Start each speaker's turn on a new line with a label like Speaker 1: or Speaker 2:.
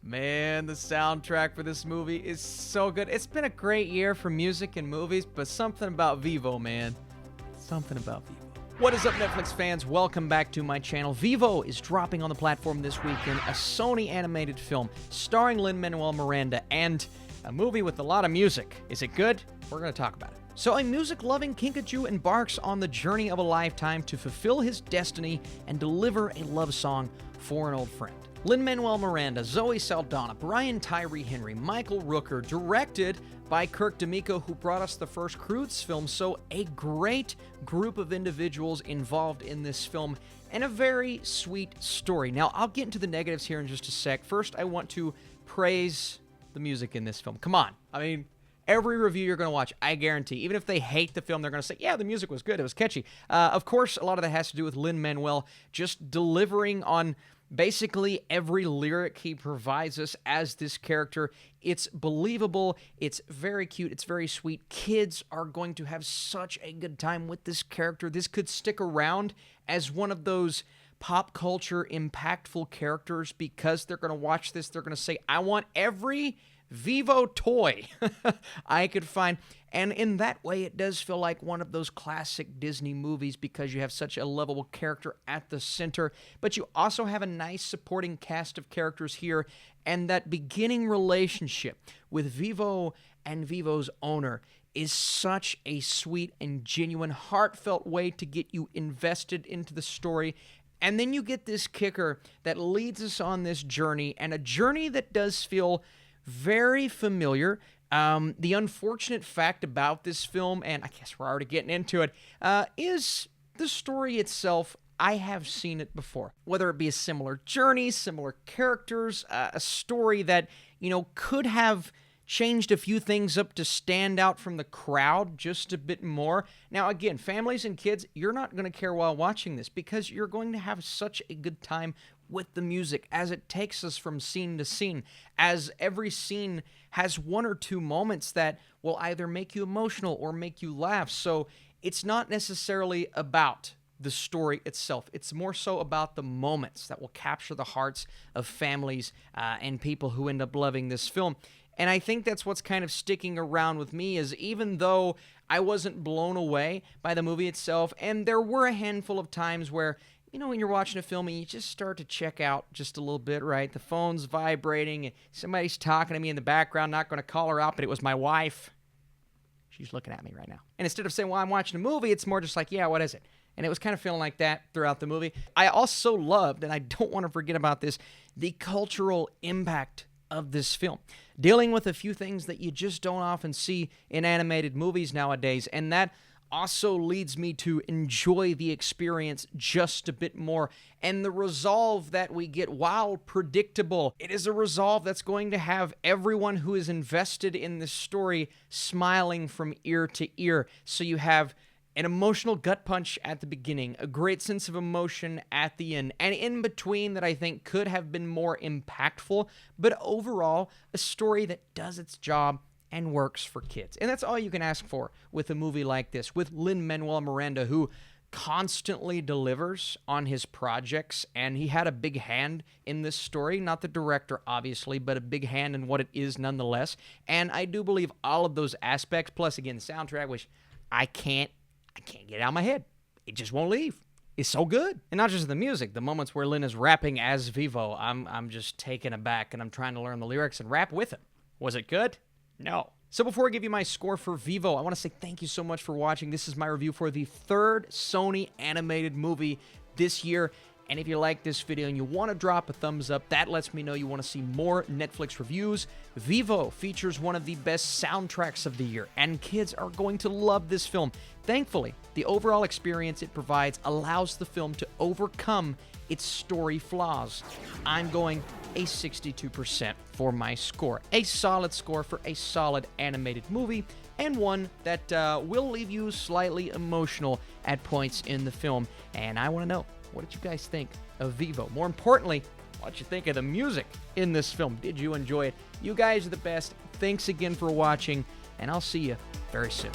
Speaker 1: Man, the soundtrack for this movie is so good. It's been a great year for music and movies, but something about Vivo, man. Something about Vivo. What is up, Netflix fans? Welcome back to my channel. Vivo is dropping on the platform this weekend, a Sony animated film starring Lin-Manuel Miranda and a movie with a lot of music. Is it good? We're going to talk about it. So a music-loving kinkajou embarks on the journey of a lifetime to fulfill his destiny and deliver a love song for an old friend. Lin-Manuel Miranda, Zoe Saldana, Brian Tyree Henry, Michael Rooker, directed by Kirk D'Amico, who brought us the first Croods film, so a great group of individuals involved in this film, and a very sweet story. Now, I'll get into the negatives here in just a sec. First, I want to praise the music in this film. Come on. I mean, every review you're going to watch, I guarantee, even if they hate the film, they're going to say, yeah, the music was good, it was catchy. Of course, a lot of that has to do with Lin-Manuel just delivering on basically every lyric he provides us as this character. It's believable, it's very cute, it's very sweet. Kids are going to have such a good time with this character. This could stick around as one of those pop culture impactful characters because they're going to watch this, they're going to say, I want every Vivo toy I could find. And in that way, it does feel like one of those classic Disney movies because you have such a lovable character at the center, but you also have a nice supporting cast of characters here, and that beginning relationship with Vivo and Vivo's owner is such a sweet and genuine, heartfelt way to get you invested into the story. And then you get this kicker that leads us on this journey, and a journey that does feel very familiar. The unfortunate fact about this film, and I guess we're already getting into it, is the story itself. I have seen it before. Whether it be a similar journey, similar characters, a story that, could have changed a few things up to stand out from the crowd just a bit more. Now, again, families and kids, you're not going to care while watching this because you're going to have such a good time with the music as it takes us from scene to scene, as every scene has one or two moments that will either make you emotional or make you laugh. So it's not necessarily about the story itself. It's more so about the moments that will capture the hearts of families and people who end up loving this film. And I think that's what's kind of sticking around with me, is even though I wasn't blown away by the movie itself, and there were a handful of times where, when you're watching a film and you just start to check out just a little bit, right? The phone's vibrating, and somebody's talking to me in the background, not going to call her out, but it was my wife. She's looking at me right now. And instead of saying, well, I'm watching a movie, it's more just like, yeah, what is it? And it was kind of feeling like that throughout the movie. I also loved, and I don't want to forget about this, the cultural impact of this film, dealing with a few things that you just don't often see in animated movies nowadays, and that also leads me to enjoy the experience just a bit more. And the resolve that we get, while predictable, it is a resolve that's going to have everyone who is invested in this story smiling from ear to ear. So you have an emotional gut punch at the beginning, a great sense of emotion at the end, and in between that I think could have been more impactful, but overall, a story that does its job and works for kids. And that's all you can ask for with a movie like this, with Lin-Manuel Miranda, who constantly delivers on his projects, and he had a big hand in this story, not the director, obviously, but a big hand in what it is nonetheless. And I do believe all of those aspects, plus, again, the soundtrack, which I can't get it out of my head. It just won't leave. It's so good. And not just the music, the moments where Lin is rapping as Vivo, I'm just taken aback, and I'm trying to learn the lyrics and rap with him. Was it good? No. So before I give you my score for Vivo, I want to say thank you so much for watching. This is my review for the third Sony animated movie this year. And if you like this video and you want to drop a thumbs up, that lets me know you want to see more Netflix reviews. Vivo features one of the best soundtracks of the year, and kids are going to love this film. Thankfully, the overall experience it provides allows the film to overcome its story flaws. I'm going a 62% for my score. A solid score for a solid animated movie, and one that will leave you slightly emotional at points in the film. And I want to know, what did you guys think of Vivo? More importantly, what did you think of the music in this film? Did you enjoy it? You guys are the best. Thanks again for watching, and I'll see you very soon.